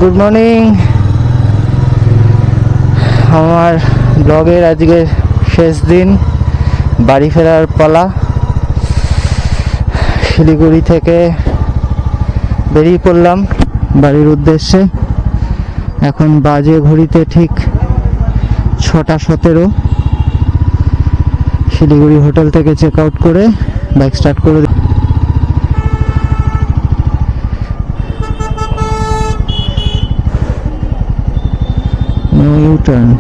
Good morning. আমার ব্লগের আজকে শেষ দিন, বাড়ি ফেরার পালা। শিলিগুড়ি থেকে বেরিয়ে পড়লাম বাড়ির উদ্দেশ্যে। এখন বাজে ঘড়িতে ঠিক 6:17। শিলিগুড়ি হোটেল থেকে চেক আউট করে বাইক স্টার্ট করে ইউটার্ন।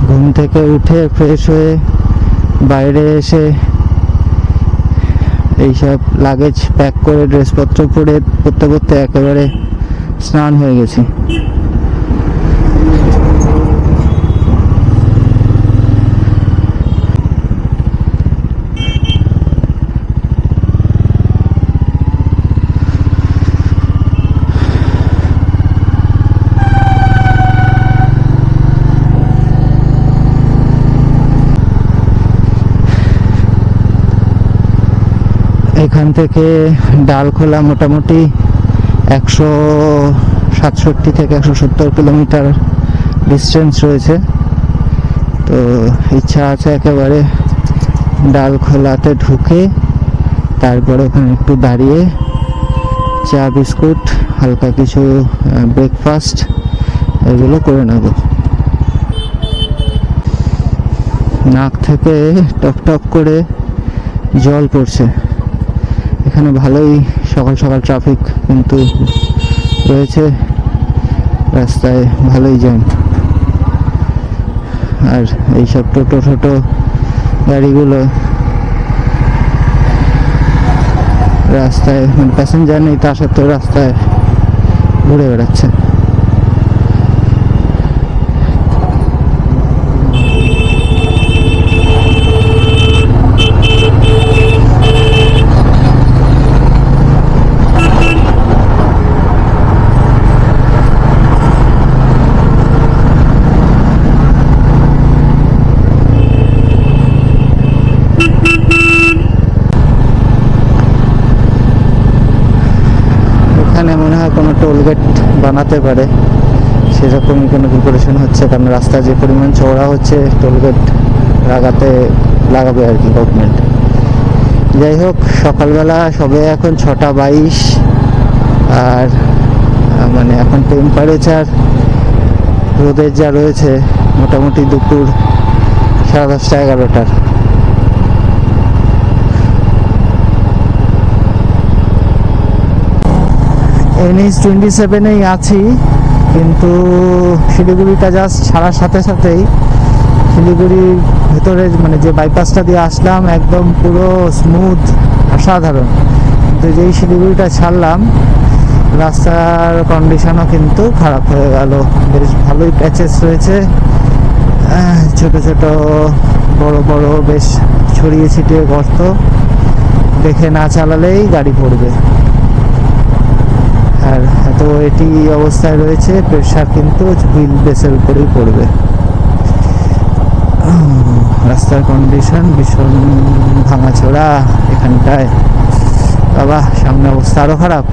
ঘুম থেকে উঠে ফ্রেশ হয়ে বাইরে এসে এইসব লাগেজ প্যাক করে ড্রেসপত্র পরতে পরতে একেবারে স্নান হয়ে গেছি। এখান থেকে ডালখোলা মোটামুটি 167 থেকে 170 কিলোমিটার ডিস্টেন্স রয়েছে। তো ইচ্ছা আছে একেবারে ডালখোলাতে ঢুকে তারপরে ওখানে একটু দাঁড়িয়ে চা বিস্কুট হালকা কিছু ব্রেকফাস্ট এগুলো করে নেব। নাক থেকে টপ টপ করে জল পড়ছে। এখানে ভালোই সকাল সকাল ট্রাফিক কিন্তু রয়েছে, রাস্তায় ভালোই জ্যাম। আর এইসব ছোট গাড়িগুলো রাস্তায় মানে প্যাসেঞ্জার নেই, তা সত্ত্বেও রাস্তায় ঘুরে বেড়াচ্ছে। এখানে মনে হয় কোনো টোলগেট বানাতে পারে, সেরকমই কোনো প্রিপারেশন হচ্ছে, কারণ রাস্তা যে পরিমাণ চওড়া হচ্ছে টোলগেট লাগাবে আর কি গভর্নমেন্ট। যাই হোক, সকালবেলা সবে এখন 6:22 আর মানে এখন টেম্পারেচার রোদের যা রয়েছে মোটামুটি দুপুর 10:30 11টার। NH-27 আছি, কিন্তু শিলিগুড়িটা জাস্ট ছাড়ার সাথে সাথেই শিলিগুড়ির ভেতরে মানে যে বাইপাসটা দিয়ে আসলাম একদম পুরো স্মুথ, অসাধারণ। কিন্তু যেই শিলিগুড়িটা ছাড়লাম রাস্তার কন্ডিশনও কিন্তু খারাপ হয়ে গেল। বেশ ভালোই প্যাচেস রয়েছে, ছোট ছোট বড় বড় বেশ ছড়িয়ে ছিটিয়ে গর্ত, দেখে না চালালেই গাড়ি পড়বে। আর এত এটি অবস্থায় রয়েছে, প্রেশার কিন্তু হুইল বেসের উপরেই পড়বে। রাস্তার কন্ডিশন ভীষণ ভাঙাচোরা এখানটায়। বাবা, সামনে অবস্থা আরো খারাপ।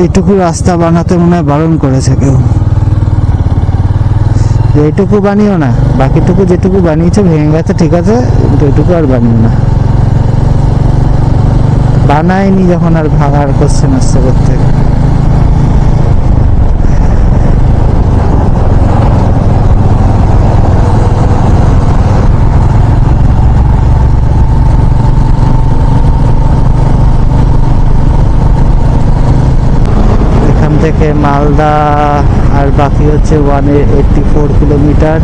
এইটুকু রাস্তা বানাতে মনে হয় বারণ করেছে কেউ, যে এইটুকু বানিও না, বাকিটুকু যেটুকু বানিয়েছে ভেঙে গেছে ঠিক আছে, কিন্তু এইটুকু আর বানিও না। বানায়নি যখন আর ভাঙার কোশ্চেন আসছে করতে। থেকে মালদা আর বাকি হচ্ছে 184 কিলোমিটার,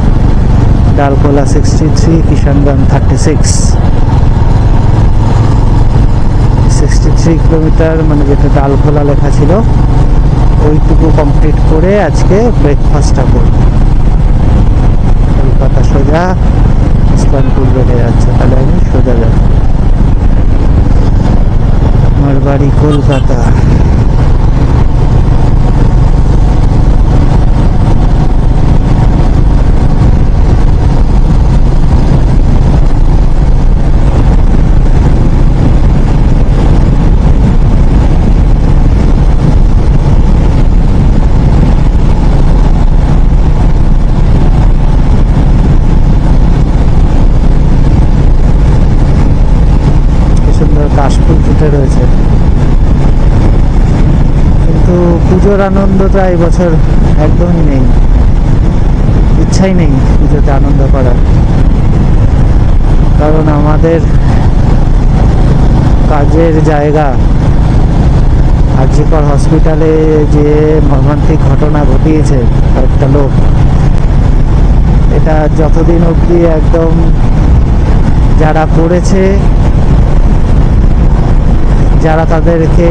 ডালখোলা 63, কিষানগঞ্জ 63 কিলোমিটার, মানে যেটা ডালখোলা লেখা ছিল ওইটুকু কমপ্লিট করে আজকে ব্রেকফাস্টটা করব। কলকাতা সোজা ইসলামপুর বেড়ে যাচ্ছে, তাহলে আমি সোজা যাব। আমার বাড়ি কলকাতা। কাশফুল ফুটে রয়েছে, কিন্তু পুজোর আনন্দটা এই বছর একদমই নেই, ইচ্ছাই নেই পুজোতে আনন্দ করার। কারণ আমাদের কাজের জায়গা আরজিকর হসপিটালে যে মর্মান্তিক ঘটনা ঘটিয়েছে একটা লোক, এটা যতদিন অবধি একদম যারা করেছে, যারা তাদেরকে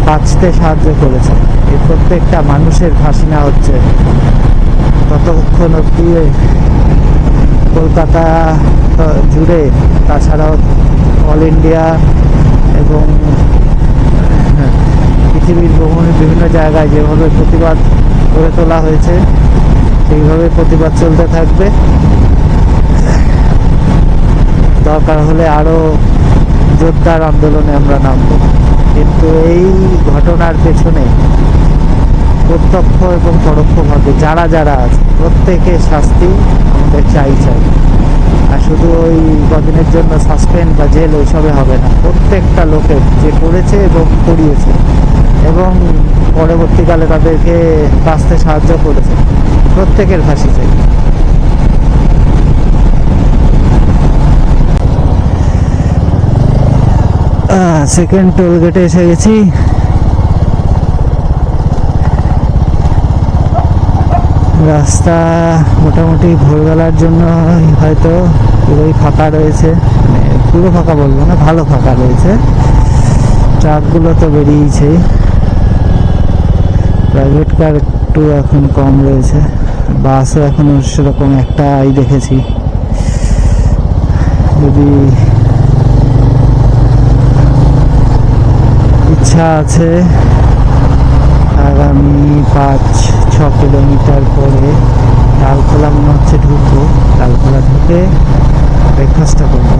বাঁচতে সাহায্য করেছে, এই প্রত্যেকটা মানুষের ফাঁসি না হচ্ছে ততক্ষণ অবধি কলকাতা জুড়ে, তাছাড়াও অল ইন্ডিয়া এবং পৃথিবীর বিভিন্ন জায়গায় যেভাবে প্রতিবাদ গড়ে তোলা হয়েছে সেইভাবে প্রতিবাদ চলতে থাকবে। দরকার হলে আরো জোরদার আন্দোলনে আমরা নামব, কিন্তু এই ঘটনার পেছনে প্রত্যক্ষ এবং পরোক্ষভাবে যারা যারা আছে প্রত্যেকের শাস্তি আমাদের চাই। আর শুধু ওই কদিনের জন্য সাসপেন্ড বা জেল ওইসবে হবে না, প্রত্যেকটা লোকের যে করেছে এবং করিয়েছে এবং পরবর্তীকালে তাদেরকে বাঁচতে সাহায্য করেছে প্রত্যেকের ফাঁসি চাই। সেকেন্ড টোল গেটে এসে গেছি। রাস্তা মোটামুটি ভোরবেলার জন্য হয়তো পুরোই ফাঁকা রয়েছে, মানে পুরো ফাঁকা বলবো না, ভালো ফাঁকা রয়েছে। ট্রাকগুলো তো বেরিয়েছে, প্রাইভেট কার একটু এখন কম রয়েছে, বাসও এখনো সেরকম একটাই দেখেছি। যদি ইচ্ছা আছে আগামী 5-6 কিলোমিটার পরে ডালখোলা মনে হচ্ছে ঢুকবো, ডালখোলা ঢুকে ব্রেকফাস্টটা করবো,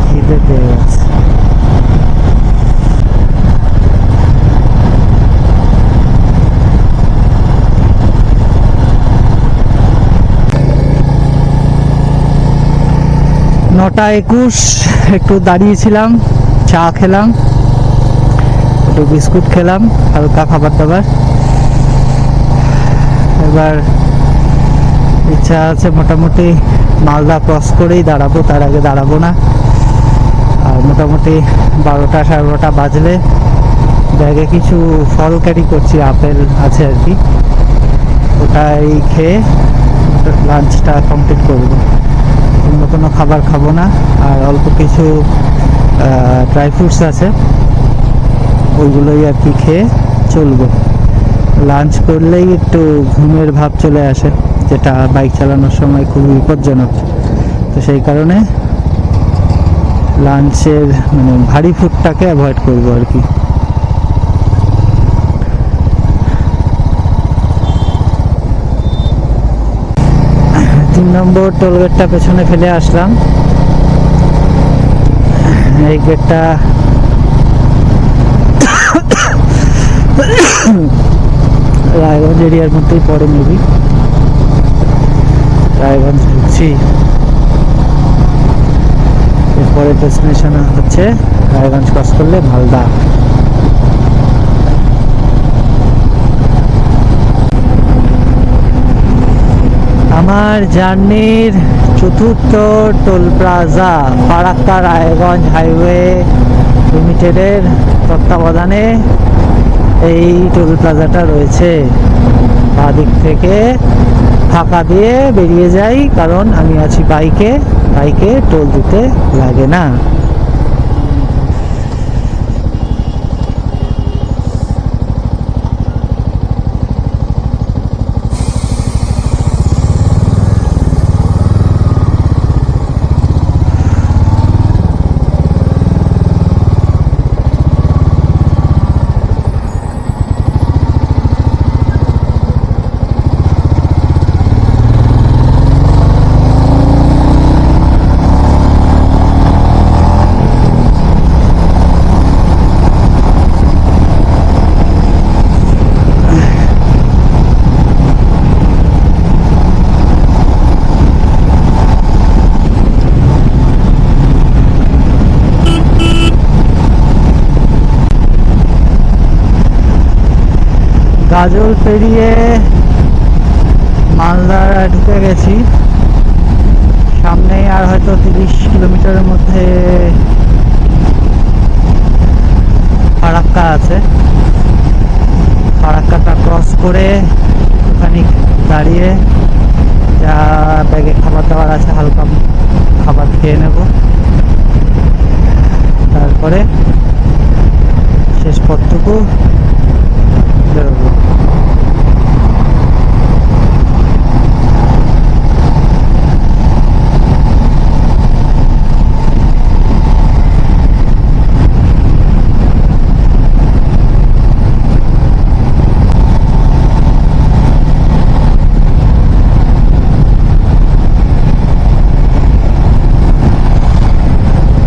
খিদে পেয়ে গেছে। নটা 21 একটু দাঁড়িয়েছিলাম, চা খেলাম, একটু বিস্কুট খেলাম, হালকা খাবার দাবার। এবার ইচ্ছা আছে মোটামুটি মালদা ক্রস করেই দাঁড়াবো, তার আগে দাঁড়াবো না। আর মোটামুটি 12টা 12:30 বাজলে ব্যাগে কিছু ফল ক্যারি করছি, আপেল আছে আর কি, ওটাই খেয়ে লাঞ্চটা কমপ্লিট করবো। অন্য কোনো খাবার খাবো না, আর অল্প কিছু ড্রাই ফ্রুটস আছে ওইগুলোই আর কি খেয়ে চলবো। লাঞ্চ করলেই একটু ঘুমের ভাব চলে আসে, যেটা বাইক চালানোর সময় খুব বিপজ্জনক। তো সেই কারণে লাঞ্চের মানে ভারী ফুডটাকে অ্যাভয়েড করবো আর কি। তিন নম্বর টোল গেটটা পেছনে ফেলে আসলাম। এই গেটটা রায়গঞ্জ এরিয়ার মধ্যেই পড়ে, মেবি রায়গঞ্জ ঢুকছি। এরপরে ডেস্টিনেশন হচ্ছে রায়গঞ্জ ক্রস করলে মালদা। আমার জার্নির চতুর্থ toll plaza Farakka Raiganj highway লিমিটেডের তত্ত্বাবধানে এই টোল প্লাজাটা রয়েছে। বাঁ দিক থেকে ফাঁকা দিয়ে বেরিয়ে যাই, কারণ আমি আছি বাইকে, বাইকে টোল দিতে লাগে না। গাজল পেরিয়ে মালদা ঢুকে গেছি। সামনে আর হয়তো 30 কিলোমিটারের মধ্যে ফারাক্কা আছে। ফারাক্কাটা ক্রস করে ওখানে দাঁড়িয়ে যা ব্যাগে খাবার দাবার আছে হালকা খাবার খেয়ে নেব, তারপরে শেষ পথটুকু বেরোবো।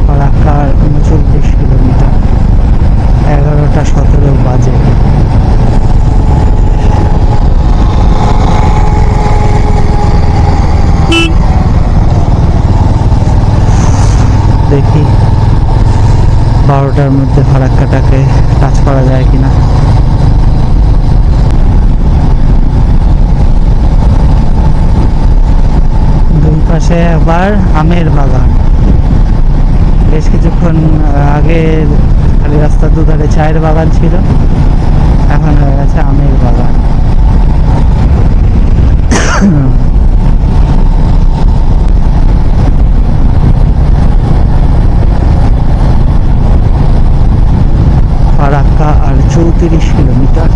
ফারাক্কার 39 কিলোমিটার, 11:17 বাজে। দেখি 12টার মধ্যে ফারাক্কাটাকে টাচ করা যায় কিনা। দুই পাশে আবার আমের বাগান। বেশ কিছুক্ষণ আগে খালি রাস্তার দুধারে চায়ের বাগান ছিল, এখন হয়ে গেছে আমের বাগান। ফারাক্কা আর 34 কিলোমিটার।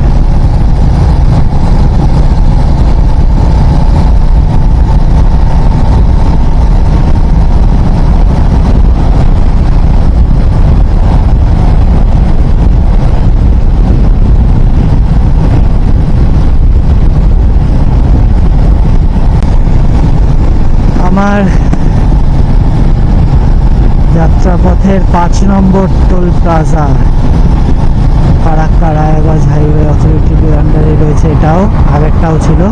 আমার যাত্রাপথের 5 নম্বর toll plaza Farakka Raiganj highway অথরিটির আন্ডারে রয়েছে। এটাও আগেরটাও ছিল।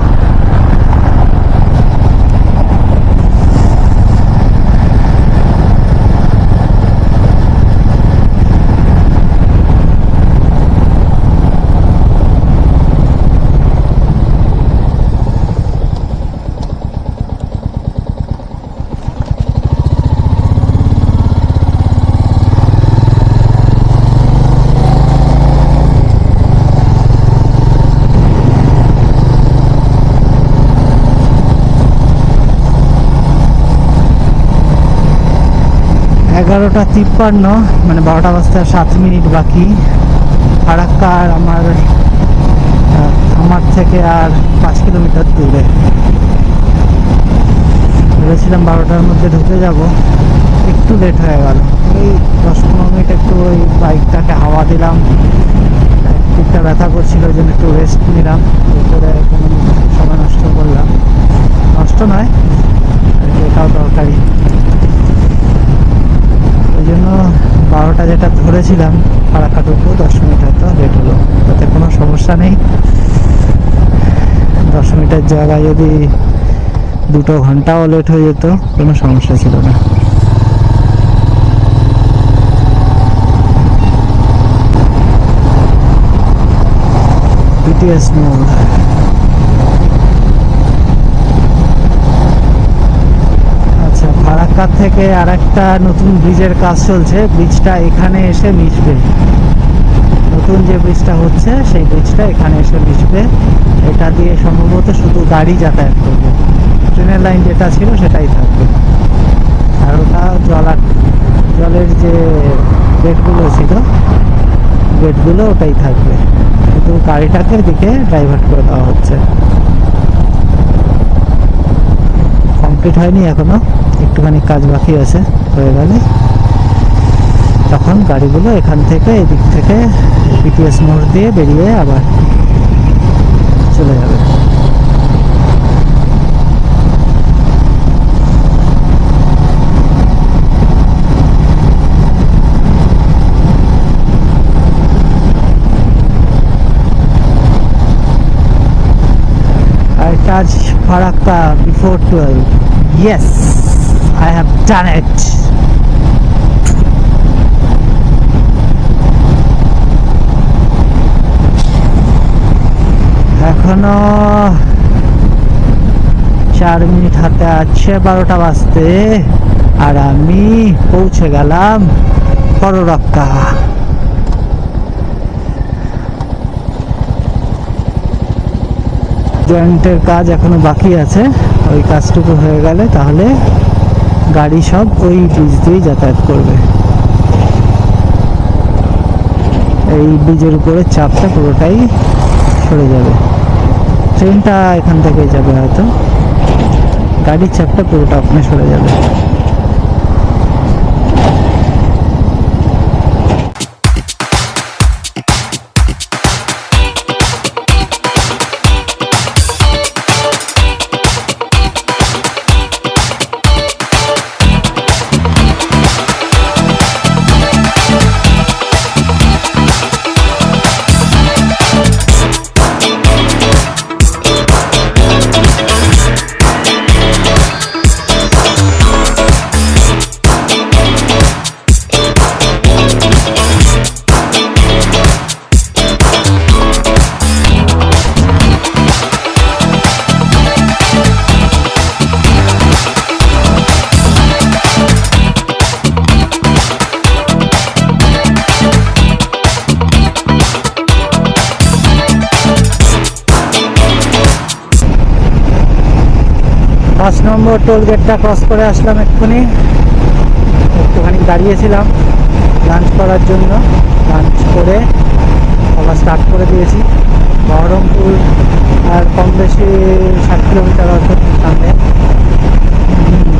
এগারোটা 53, মানে 12টা বাজতে আর 7 মিনিট বাকি। ফারাক্কা আর আমার থেকে আর 5 কিলোমিটার দূরে। ভেবেছিলাম 12টার মধ্যে ঢুকে যাব, একটু লেট হয়ে গেল। এই 10-15 মিনিট একটু ওই বাইকটাকে হাওয়া দিলাম, পিঠটা ব্যথা করছিল, ওই জন্য একটু রেস্ট নিলাম। এরপরে কোনো সময় নষ্ট করলাম, নষ্ট নয় আর কি, এটাও দরকারি। ওই জন্য 12টা যেটা ধরেছিলাম ফারাক্কাটুকু 10 মিনিট হয়তো লেট হলো, তাতে কোনো সমস্যা নেই। 10 মিনিটের জায়গায় যদি 2 ঘন্টাও লেট হয়ে যেত কোনো সমস্যা ছিল না। বিটিএস মোড়। আচ্ছা, ফারাক্কা থেকে আর একটা নতুন ব্রিজের কাজ চলছে, ব্রিজটা এখানে এসে মিশবে। নতুন যে ব্রিজটা হচ্ছে সেই ব্রিজটা এখানে এসে মিশবে। এটা দিয়ে সম্ভবত শুধু গাড়ি যাতায়াত করবে, ট্রেনের লাইন যেটা ছিল সেটাই থাকবে। আর ওটা জলের যে গেটগুলো ছিল, গেটগুলো ওটাই থাকবে, শুধু গাড়িটাকে দিকে ডাইভার্ট করে দেওয়া হচ্ছে। কমপ্লিট হয়নি এখনো, একটুখানি কাজ বাকি আছে, হয়ে গেলে তখন গাড়িগুলো এখান থেকে এদিক থেকে পিটিএস মোড় দিয়ে বেরিয়ে আবার চলে যাবে। I touched Farakka before 12. Yes, I have done it. এখনো 4 মিনিট হাতে আছে 12টা বাজতে, আর আমি পৌঁছে গেলাম ফরক্কা। জয়েন্টের কাজ এখনো বাকি আছে, ওই কাজটুকু হয়ে গেলে তাহলে গাড়ি সব ওই ব্রিজ দিয়েই যাতায়াত করবে। এই ব্রিজের উপরে চাপটা পুরোটাই সরে যাবে, ট্রেনটা এখান থেকে যাবে, হয়তো গাড়ির চাপটা পুরোটা ওখানে সরে যাবে। 5 নম্বর টোল গেটটা ক্রস করে আসলাম এক্ষুনি। একটুখানি দাঁড়িয়েছিলাম লাঞ্চ করার জন্য, লাঞ্চ করে আবার স্টার্ট করে দিয়েছি। বহরমপুর আর কম বেশি 7 কিলোমিটার হয়তো সামনে,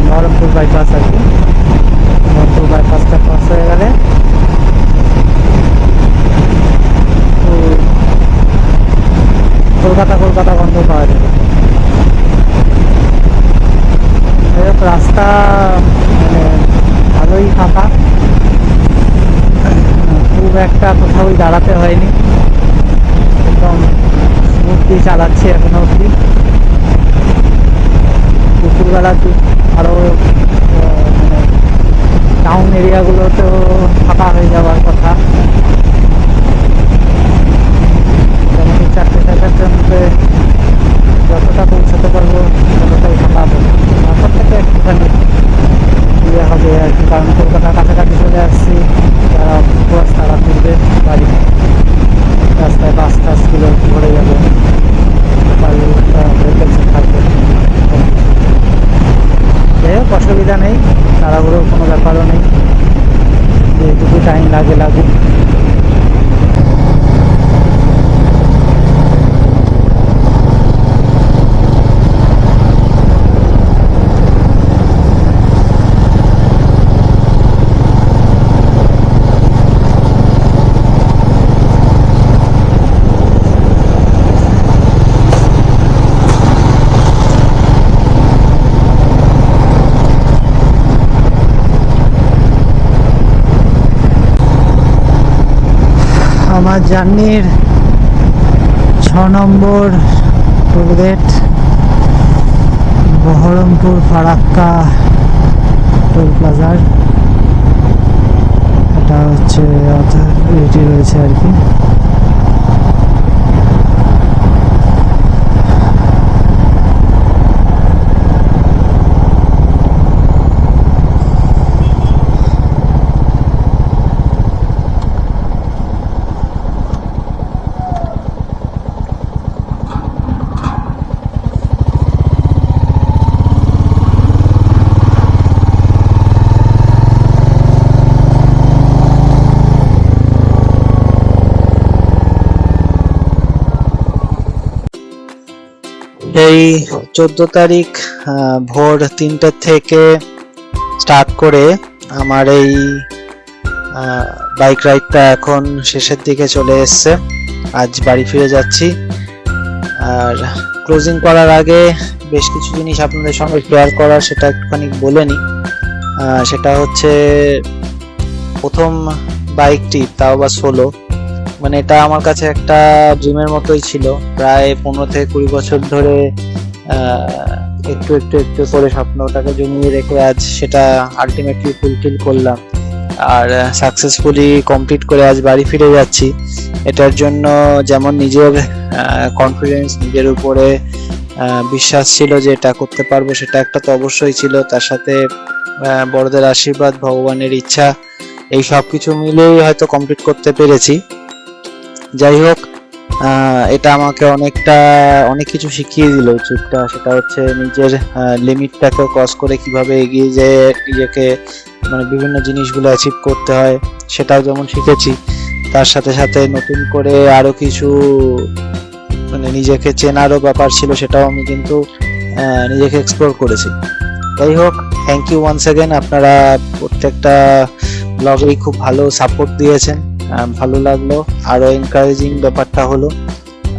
বহরমপুর বাইপাস আর কি। বহরমপুর বাইপাসটা ক্রস হয়ে গেলে কলকাতা বন্ধ পাওয়া যাবে। রাস্তা মানে ভালোই ফাঁকা, খুব একটা কোথাও দাঁড়াতে হয়নি, একদম স্মুথলি চালাচ্ছি এখনো অবধি। দুপুরবেলা আরও মানে টাউন এরিয়াগুলোতেও ফাঁকা হয়ে যাওয়ার কথা, যেমন 4-4:30টার মধ্যে যতটা পৌঁছাতে পারবো ততটাই ফাঁকা হবে। তারপর থেকে একটুখানি ইয়ে হবে আর কি, কারণ কলকাতার কাছাকাছি চলে আসছি, যারা বাস তারা ফিরবে বাড়ি, রাস্তায় বাস টাসগুলো ভরে যাবে, থাকবে। যাই হোক, অসুবিধা নেই, তাড়াহুড়োর কোনো ব্যাপারও নেই, যেটুকু টাইম লাগুক। আমার জার্নির 6 নম্বর টোলগেট বহরমপুর ফারাক্কা টোল প্লাজার, এটা হচ্ছে অথরিটি রয়েছে আর কি। এই 14 তারিখ ভোর 3টে থেকে স্টার্ট করে আমার এই বাইক রাইডটা এখন শেষের দিকে চলে এসছে। আজ বাড়ি ফিরে যাচ্ছি। আর ক্লোজিং করার আগে বেশ কিছু জিনিস আপনাদের সঙ্গে শেয়ার করার, সেটা একটুখানি বলে নিই। সেটা হচ্ছে প্রথম বাইক ট্রিপ, তাও বা সোলো। মানে এটা আমার কাছে একটা ড্রিমের মতোই ছিল। প্রায় 15 থেকে 20 বছর ধরে একটু একটু একটু করে স্বপ্নটাকে জমিয়ে রেখে আজ সেটা আলটিমেটলি ফুলফিল করলাম, আর সাকসেসফুলি কমপ্লিট করে আজ বাড়ি ফিরে যাচ্ছি। এটার জন্য যেমন নিজের কনফিডেন্স, নিজের উপরে বিশ্বাস ছিল যে এটা করতে পারবো, সেটা একটা তো অবশ্যই ছিল। তার সাথে বড়দের আশীর্বাদ, ভগবানের ইচ্ছা, এই সব কিছু মিলেই হয়তো কমপ্লিট করতে পেরেছি। যাই হোক, এটা আমাকে অনেক কিছু শিখিয়ে দিল এই ট্রিপটা। সেটা হচ্ছে নিজের লিমিটটাকে ক্রস করে কিভাবে এগিয়ে যেয়ে নিজেকে মানে বিভিন্ন জিনিসগুলো অ্যাচিভ করতে হয়, সেটাও যেমন শিখেছি। তার সাথে সাথে নতুন করে আরো কিছু মানে নিজেকে চেনারও ব্যাপার ছিল, সেটাও আমি কিন্তু নিজেকে এক্সপ্লোর করেছি। যাই হোক, থ্যাংক ইউ ওয়ান্স অ্যাগেন। আপনারা প্রত্যেকটা ব্লগেই খুব ভালো সাপোর্ট দিয়েছেন, ভালো লাগলো। আরো এনকারেজিং ব্যাপারটা হলো,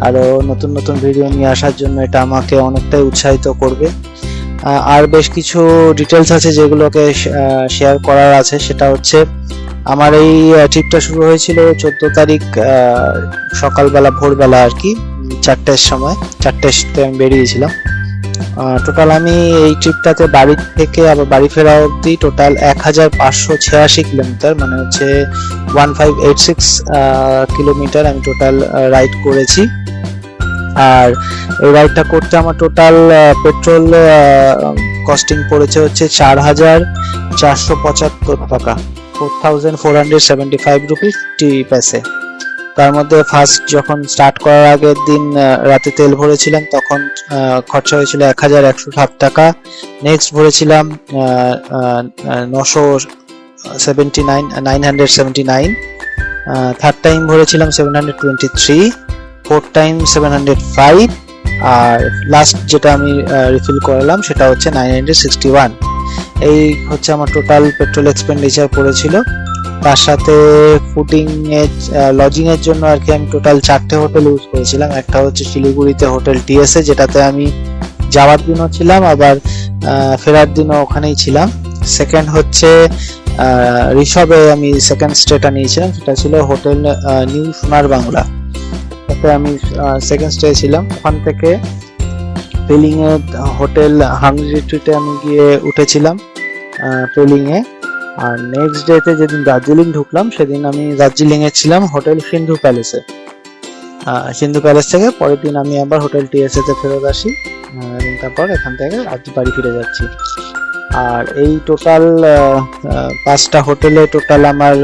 আরো নতুন নতুন ভিডিও নিয়ে আসার জন্য এটা আমাকে অনেকটাই উৎসাহিত করবে। আর বেশ কিছু ডিটেলস আছে যেগুলোকে শেয়ার করার আছে। সেটা হচ্ছে আমার এই ট্রিপটা শুরু হয়েছিল 14 তারিখ সকালবেলা, ভোরবেলা আর কি, 4টের সময়। 4টেতে আমি বেরিয়েছিলাম। টোটাল আমি এই ট্রিপটাতে বাড়ি থেকে আবার বাড়ি ফেরা অবধি টোটাল 1586 কিলোমিটার, মানে হচ্ছে 1586 কিলোমিটার আমি টোটাল রাইড করেছি। আর এই রাইডটা করতে আমার টোটাল পেট্রোল কস্টিং পড়েছে হচ্ছে 4475 টাকা, 4475 রুপিস 50 পয়সা। তার মধ্যে ফার্স্ট যখন স্টার্ট করার আগের দিন রাতে তেল ভরেছিলাম, তখন খরচা হয়েছিল 1107 টাকা। নেক্সট ভরেছিলাম 979। থার্ড টাইম ভরেছিলাম 723, ফোর্থ টাইম 705, আর লাস্ট যেটা আমি রিফিল করালাম সেটা হচ্ছে 961। এই হচ্ছে আমার টোটাল পেট্রোল এক্সপেন্ডিচার পড়েছিল। তার সাথে ফুডিং এর, লজিং এর জন্য আর কি আমি টোটাল 4টে হোটেল ইউজ করেছিলাম। একটা হচ্ছে শিলিগুড়িতে হোটেল টিএসএ, যেটাতে আমি যাওয়ার দিনও ছিলাম, আবার ফেরার দিনও ওখানেই ছিলাম। সেকেন্ড হচ্ছে ঋষভে আমি সেকেন্ড স্টেটা নিয়েছিলাম, সেটা ছিল হোটেল নিউ সোনার বাংলা। তাতে আমি সেকেন্ড স্টে ছিলাম। ওখান থেকে পেলিং এ হোটেল হাংরি রিট্রিটে আমি গিয়ে উঠেছিলাম পেলিং এ। আর নেক্সট ডেতে যেদিন দার্জিলিং ঢুকলাম, সেদিন আমি দার্জিলিং এ ছিলাম হোটেল সিন্ধু প্যালেসে। সিন্ধু প্যালেস থেকে পরের দিন আমি আবার হোটেল টিএসএ তে ফেরত আসি। তারপর এখান থেকে আজ বাড়ি ফিরে যাচ্ছি। আর এই টোটাল 5টা হোটেলে টোটাল আমার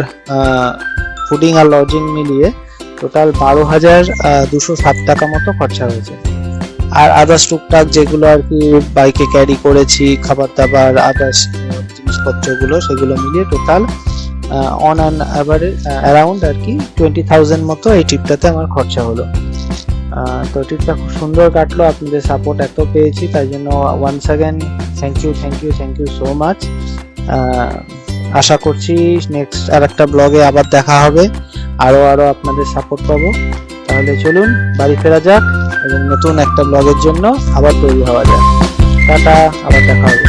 ফুডিং আর লজিং মিলিয়ে টোটাল 12,207 টাকা মতো খরচা হয়েছে। আর আদার্স টুকটাক যেগুলো আর কি বাইকে ক্যারি করেছি, খাবার দাবার, আদার্স জিনিসপত্রগুলো, সেগুলো মিলিয়ে total on an average around আর কি 20,000 মতো এই ট্রিপটাতে আমার খরচা হলো। তো ট্রিপটা খুব সুন্দর কাটলো, আপনাদের সাপোর্ট এত পেয়েছি, তাই জন্য once again thank you so much. আশা করছি নেক্সট আর একটা ব্লগে আবার দেখা হবে, আরো আপনাদের সাপোর্ট পাবো। তাহলে চলুন বাড়ি ফেরা যাক এবং নতুন একটা ব্লগের জন্য আবার তৈরি হওয়া যাক। টাটা, আবার দেখা হবে।